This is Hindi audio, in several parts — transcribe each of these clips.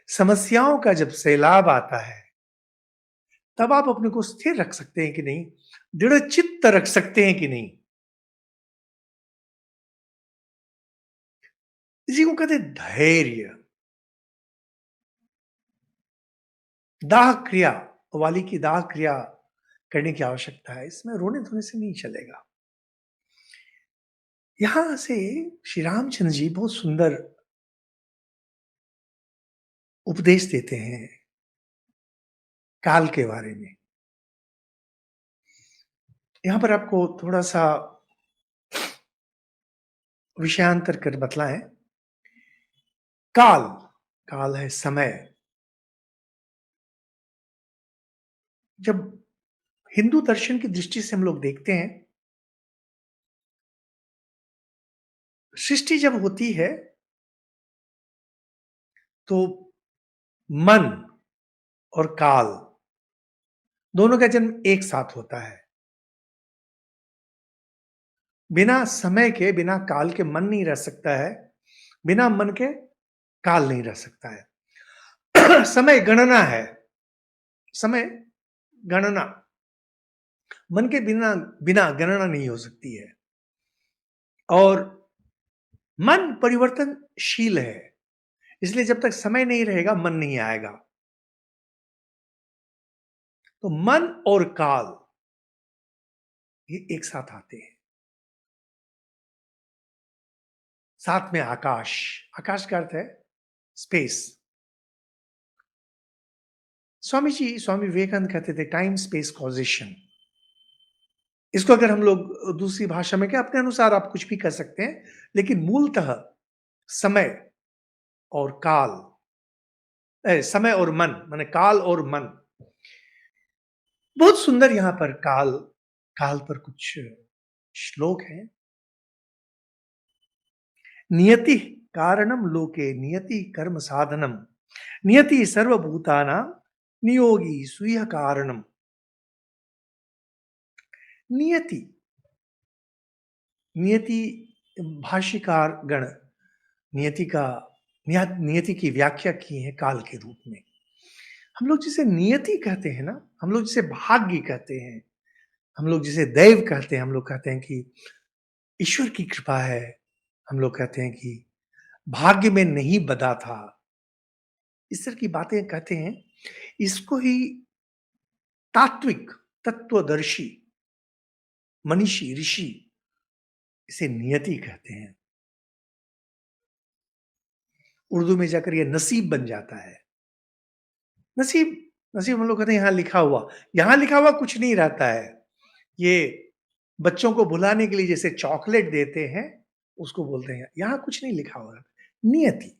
समस्याओं का जब सैलाब आता है, तब आप अपने को स्थिर रख सकते हैं कि नहीं? दृढ़ चित्त रख सकते हैं कि नहीं? इसी को कहते हैं धैर्य। दाह क्रिया, वाली की दाह क्रिया करने की आवश्यकता है। इसमें रोने-धोने से नहीं चलेगा। यहां से श्री रामचंद्र जी बहुत सुंदर उपदेश देते हैं काल के बारे में। यहां पर आपको थोड़ा-सा विषयांतर कर बतलाएँ। काल, काल है समय। जब हिंदू दर्शन की दृष्टि से हम लोग देखते हैं, सृष्टि जब होती है, तो मन और काल दोनों का जन्म एक साथ होता है। बिना समय के, बिना काल के मन नहीं रह सकता है, बिना मन के काल नहीं रह सकता है। समय गणना है, समय गणना, मन के बिना बिना गणना नहीं हो सकती है। और मन परिवर्तनशील है, इसलिए जब तक समय नहीं रहेगा, मन नहीं आएगा। तो मन और काल ये एक साथ आते हैं। साथ में आकाश, आकाश का अर्थ है स्पेस। स्वामी विवेकानंद कहते थे टाइम स्पेस कॉजेशन। इसको अगर हम लोग दूसरी भाषा में, क्या अपने अनुसार आप कुछ भी कर सकते हैं, लेकिन मूलतः समय और काल, समय और मन, माने काल और मन। बहुत सुंदर यहां पर काल, काल पर कुछ श्लोक हैं। नियति कारणम लोके नियति कर्म साधनम, नियति सर्वभूतानां नियोगी स्वीय कारणम। नियति, नियति, भाष्यकार गण नियति का, नियति की व्याख्या की है काल के रूप में। हम लोग जिसे नियति कहते हैं ना, हम लोग जिसे भाग्य कहते हैं, हम लोग जिसे दैव कहते हैं, हम लोग कहते हैं कि ईश्वर की कृपा है, हम लोग कहते हैं कि भाग्य में नहीं बधा था, इस तरह की बातें कहते हैं। इसको ही तात्विक, तत्वदर्शी, मनीषी, ऋषि इसे नियति कहते हैं। उर्दू में जाकर ये नसीब बन जाता है। नसीब, नसीब हम लोग कहते हैं यहाँ लिखा हुआ। यहाँ लिखा हुआ कुछ नहीं रहता है। ये बच्चों को भुलाने के लिए जैसे चॉकलेट देते हैं, उसको बोलते हैं। यहाँ कुछ नहीं लिखा हुआ, नियति।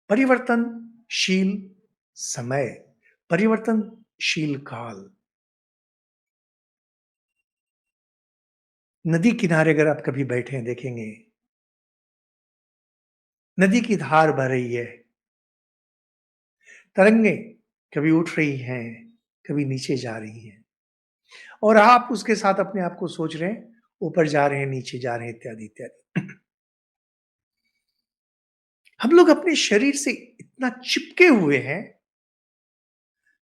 परिवर्तनशील समय, परिवर्तनशील काल। नदी किनारे अगर आप कभी बैठे हैं, देखेंगे नदी की धार बह रही है, तरंगे कभी उठ रही हैं, कभी नीचे जा रही हैं, और आप उसके साथ अपने आप को सोच रहे हैं, ऊपर जा रहे हैं, नीचे जा रहे हैं, इत्यादि इत्यादि। हम लोग अपने शरीर से इतना चिपके हुए हैं,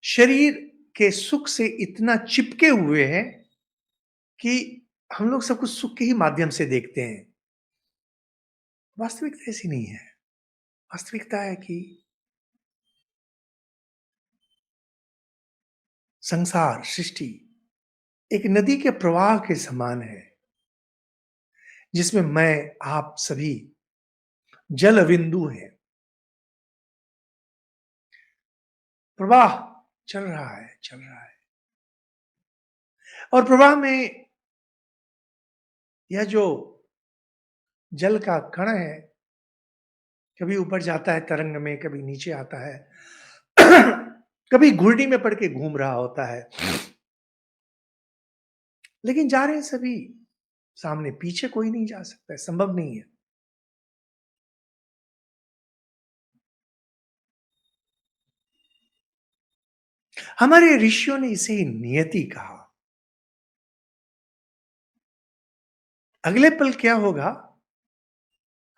शरीर के सुख से इतना चिपके हुए हैं कि हम लोग सब कुछ सुख के ही माध्यम से देखते हैं। वास्तविकता ऐसी नहीं है। वास्तविकता है कि संसार, सृष्टि एक नदी के प्रवाह के समान है, जिसमें मैं, आप सभी जल बिंदु हैं। प्रवाह चल रहा है, चल रहा है, और प्रवाह में यह जो जल का कण है, कभी ऊपर जाता है तरंग में, कभी नीचे आता है, कभी घुर्डी में पड़ के घूम रहा होता है, लेकिन जा रहे हैं सभी सामने। पीछे कोई नहीं जा सकता है, संभव नहीं है। हमारे ऋषियों ने इसे नियति कहा। अगले पल क्या होगा,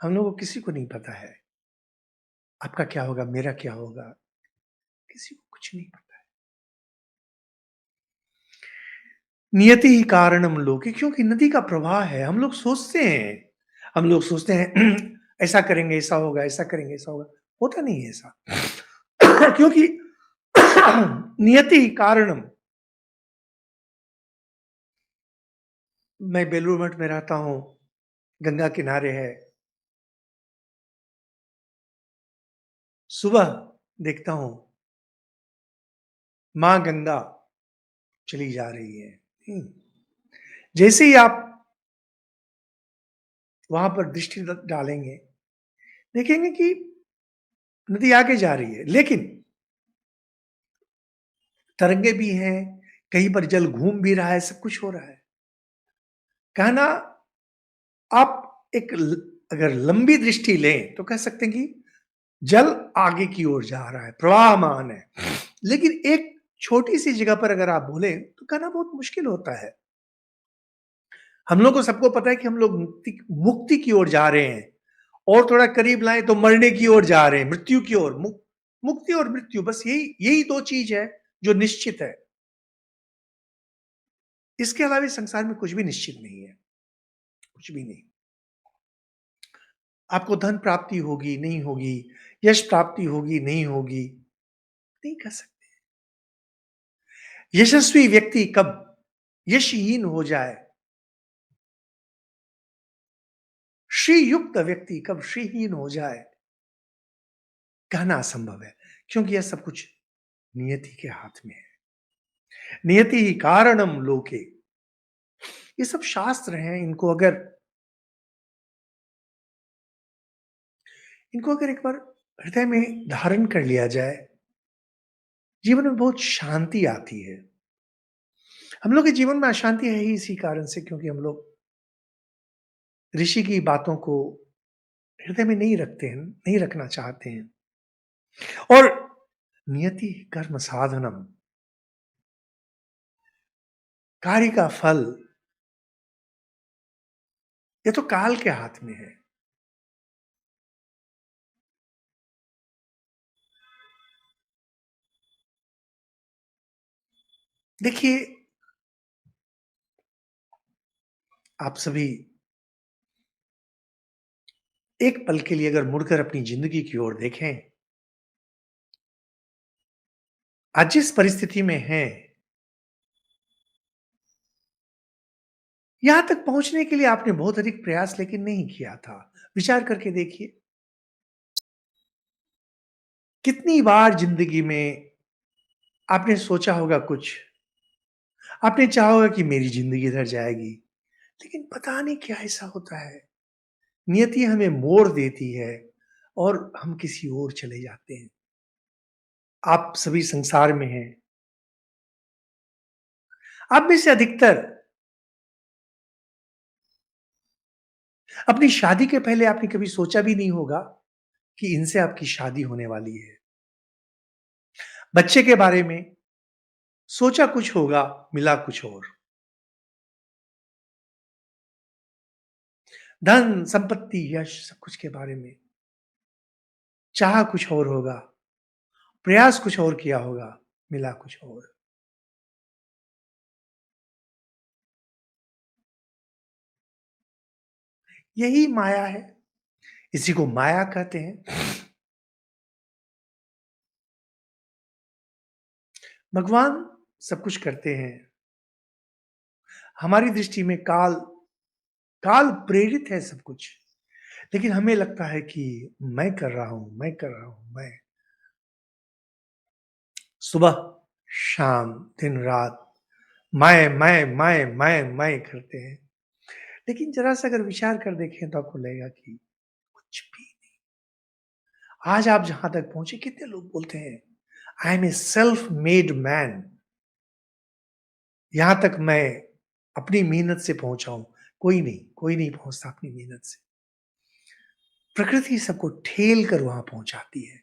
हम लोगों को किसी को नहीं पता है। आपका क्या होगा, मेरा क्या होगा, किसी को कुछ नहीं पता है। नियति ही कारणम लोके, क्योंकि नदी का प्रवाह है। हम लोग सोचते हैं ऐसा करेंगे ऐसा होगा, ऐसा करेंगे ऐसा होगा। होता नहीं है ऐसा। क्योंकि नियति ही कारणम। मैं बेलूर मठ में रहता हूँ, गंगा किनारे है। सुबह देखता हूँ माँ गंगा चली जा रही है। जैसे ही आप वहां पर दृष्टि डालेंगे, देखेंगे कि नदी आगे जा रही है, लेकिन तरंगे भी हैं, कहीं पर जल घूम भी रहा है, सब कुछ हो रहा है। कहना, आप अगर लंबी दृष्टि लें तो कह सकते हैं कि जल आगे की ओर जा रहा है, प्रवाहमान है। लेकिन एक छोटी सी जगह पर अगर आप बोले तो कहना बहुत मुश्किल होता है। हम लोग को सबको पता है कि हम लोग मुक्ति मुक्ति की ओर जा रहे हैं, और थोड़ा करीब लाएं तो मरने की ओर जा रहे हैं, मृत्यु की ओर। मुक्ति और मृत्यु, बस यही यही दो चीज है जो निश्चित है। इसके अलावा इस संसार में कुछ भी निश्चित नहीं है, कुछ भी नहीं। आपको धन प्राप्ति होगी नहीं होगी, यश प्राप्ति होगी नहीं होगी, नहीं कर सकते। यशस्वी व्यक्ति कब यशहीन हो जाए, श्रीयुक्त व्यक्ति कब श्रीहीन हो जाए, कहना असंभव है। क्योंकि यह सब कुछ नियति के हाथ में है। नियति ही कारणम लोके, ये सब शास्त्र हैं। इनको अगर एक बार हृदय में धारण कर लिया जाए, जीवन में बहुत शांति आती है। हम लोग के जीवन में अशांति है ही इसी कारण से, क्योंकि हम लोग ऋषि की बातों को हृदय में नहीं रखते हैं, नहीं रखना चाहते हैं। और नियति कर्म साधनम, कार्य का फल ये तो काल के हाथ में है। देखिए, आप सभी एक पल के लिए अगर मुड़कर अपनी जिंदगी की ओर देखें, आज जिस परिस्थिति में हैं, यहां तक पहुंचने के लिए आपने बहुत अधिक प्रयास लेकिन नहीं किया था। विचार करके देखिए, कितनी बार जिंदगी में आपने सोचा होगा कुछ, आपने चाहा होगा कि मेरी जिंदगी इधर जाएगी, लेकिन पता नहीं क्या ऐसा होता है, नियति हमें मोड़ देती है और हम किसी और चले जाते हैं। आप सभी संसार में हैं, आप में से अधिकतर अपनी शादी के पहले आपने कभी सोचा भी नहीं होगा कि इनसे आपकी शादी होने वाली है। बच्चे के बारे में सोचा कुछ होगा, मिला कुछ और। धन, संपत्ति, यश, सब कुछ के बारे में चाहा कुछ और होगा, प्रयास कुछ और किया होगा, मिला कुछ और। यही माया है, इसी को माया कहते हैं। भगवान सब कुछ करते हैं। हमारी दृष्टि में काल काल प्रेरित है सब कुछ, लेकिन हमें लगता है कि मैं कर रहा हूं, मैं कर रहा हूं, मैं। सुबह शाम दिन रात मैं करते हैं। लेकिन जरा सा अगर विचार कर देखें तो आपको लगेगा कि कुछ भी नहीं। आज आप जहां तक पहुंचे, कितने लोग बोलते हैं I am a self made man, यहां तक मैं अपनी मेहनत से पहुंचा हूं। कोई नहीं पहुंचता अपनी मेहनत से। प्रकृति सबको ठेल कर वहां पहुंचाती है।